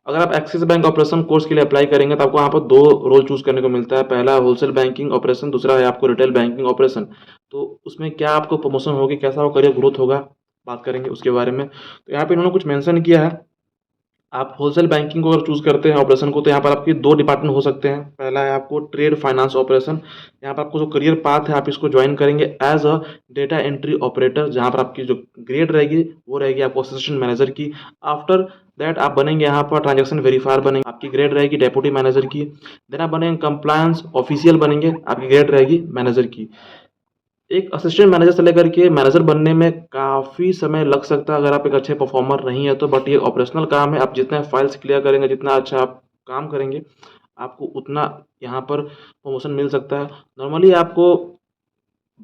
अगर आप axis bank operation course के लिए अप्लाई करेंगे तो आपको यहाँ पर 2 रोल चूज़ करने को मिलता है। पहला है होलसेल बैंकिंग ऑपरेशन, दूसरा है आपको रिटेल बैंकिंग ऑपरेशन। तो उसमें क्या आपको प्रमोशन होगी, कैसा वो करियर ग्रोथ होगा, बात करेंगे उसके बारे में। तो यहाँ पे इन्होंने कुछ मेंशन किया है। आप होलसेल बैंकिंग को अगर चूज़ करते हैं ऑपरेशन को, तो यहाँ पर आपके 2 डिपार्टमेंट हो सकते हैं। पहला है आपको ट्रेड फाइनेंस ऑपरेशन। यहाँ पर आपको जो करियर पाथ है आप इसको जॉइन करेंगे as a data entry operator, जहाँ पर आपकी जो ग्रेड रहेगी वो रहेगी आपको असिस्टेंट मैनेजर की। आफ्टर दैट आप बनेंगे यहाँ पर ट्रांजेक्शन वेरीफायर बनेंगे, आपकी ग्रेड रहेगी डेप्यूटी मैनेजर की। देन आप बनेंगे कंप्लायंस ऑफिशियल बनेंगे, आपकी ग्रेड रहेगी मैनेजर की। एक असिस्टेंट मैनेजर से लेकर के मैनेजर बनने में काफ़ी समय लग सकता है अगर आप एक अच्छे परफॉर्मर नहीं है तो, बट ये ऑपरेशनल काम है। आप जितना फाइल्स क्लियर करेंगे, जितना अच्छा आप काम करेंगे, आपको उतना यहाँ पर प्रमोशन मिल सकता है। नॉर्मली आपको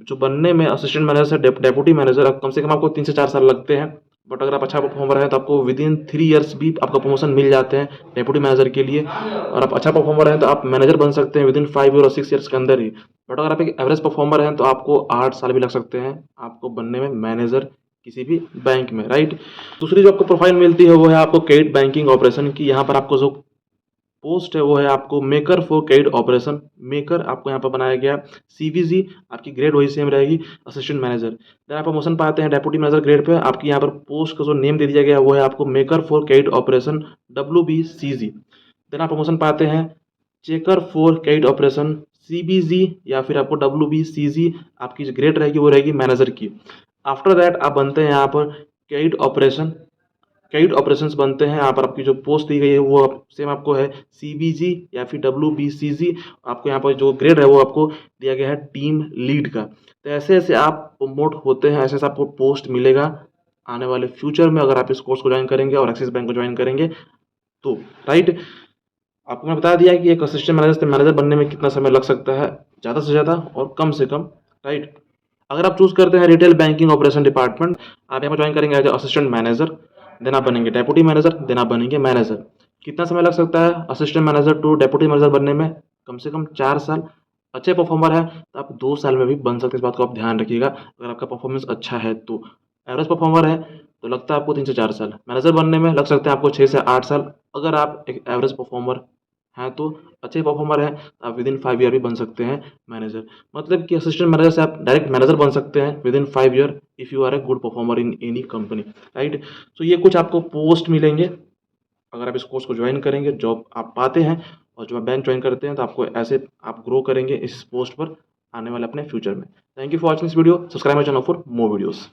जो बनने में असिस्टेंट मैनेजर से डेप्यूटी मैनेजर कम से कम आपको 3 से 4 साल लगते हैं। बट अगर आप अच्छा परफॉर्मर हैं तो आपको विदिन 3 ईयर्स भी आपका प्रमोशन मिल जाते हैं डेप्यूटी मैनेजर के लिए। और आप अच्छा परफॉर्मर हैं तो आप मैनेजर बन सकते हैं विदिन 5 ईयर और 6 ईयर्स के अंदर ही। बट अगर आप एक एवरेज परफॉर्मर हैं तो आपको 8 साल भी लग सकते हैं आपको बनने में मैनेजर किसी भी बैंक में, राइट। दूसरी जो आपको प्रोफाइल मिलती है वो है आपको क्रेडिट बैंकिंग ऑपरेशन की। यहाँ पर आपको जो पोस्ट है वो है आपको maker for credit operation. Maker आपको यहाँ पर बनाया गया। सीवीजी आपकी ग्रेड वही सेम रहेगी, असिस्टेंट मैनेजर। देन आप प्रमोशन पाते हैं डेप्यूटी मैनेजर ग्रेड पे। आपकी यहाँ पर पोस्ट का जो नेम दे दिया गया वो है आपको maker for credit operation, WBCG। Then आप प्रमोशन पाते हैं checker for credit operation, CBG, या फिर आपको WBCG। आपकी जो ग्रेड रहेगी वो रहेगी मैनेजर की। आफ्टर दैट आप बनते हैं यहाँ पर क्रेडिट ऑपरेशन, क्रेडिट ऑपरेशंस बनते हैं। यहाँ पर आपकी जो पोस्ट दी गई है वो सेम आपको है, CBG या फिर WBCG। आपको यहाँ पर जो ग्रेड है वो आपको दिया गया है टीम लीड का। तो ऐसे ऐसे आप प्रमोट होते हैं, ऐसे ऐसे आपको पोस्ट मिलेगा आने वाले फ्यूचर में अगर आप इस कोर्स को ज्वाइन करेंगे और एक्सिस बैंक को ज्वाइन करेंगे तो, राइट। आपको मैं बता दिया कि एक असिस्टेंट मैनेजर से मैनेजर बनने में कितना समय लग सकता है, ज़्यादा से ज़्यादा और कम से कम, राइट। अगर आप चूज़ करते हैं रिटेल बैंकिंग ऑपरेशन डिपार्टमेंट, आप यहाँ पर ज्वाइन करेंगे एज असिस्टेंट मैनेजर। देन आप बनेंगे डेप्यूटी मैनेजर, देन आप बनेंगे मैनेजर। कितना समय लग सकता है assistant manager to deputy manager बनने में? कम से कम 4 साल। अच्छे परफॉर्मर है तो आप 2 साल में भी बन सकते हैं, इस बात को आप ध्यान रखिएगा अगर आपका परफॉर्मेंस अच्छा है तो। एवरेज परफॉर्मर है तो लगता है आपको 3 से 4 साल। मैनेजर बनने में लग सकते हैं आपको 6 से 8 साल। अगर आप एक एवरेज परफॉर्मर हैं तो, अच्छे परफॉर्मर हैं तो आप विदिन 5 ईयर भी बन सकते हैं मैनेजर। मतलब कि असिस्टेंट मैनेजर से आप डायरेक्ट मैनेजर बन सकते हैं within 5 year if you are a good performer in any company, right. तो ये कुछ आपको पोस्ट मिलेंगे अगर आप इस कोर्स को ज्वाइन करेंगे, जॉब आप पाते हैं और जब आप बैंक ज्वाइन करते हैं तो आपको ऐसे आप ग्रो करेंगे इस पोस्ट पर आने वाले अपने फ्यूचर में। Thank you for watching this video. Subscribe my channel for more videos.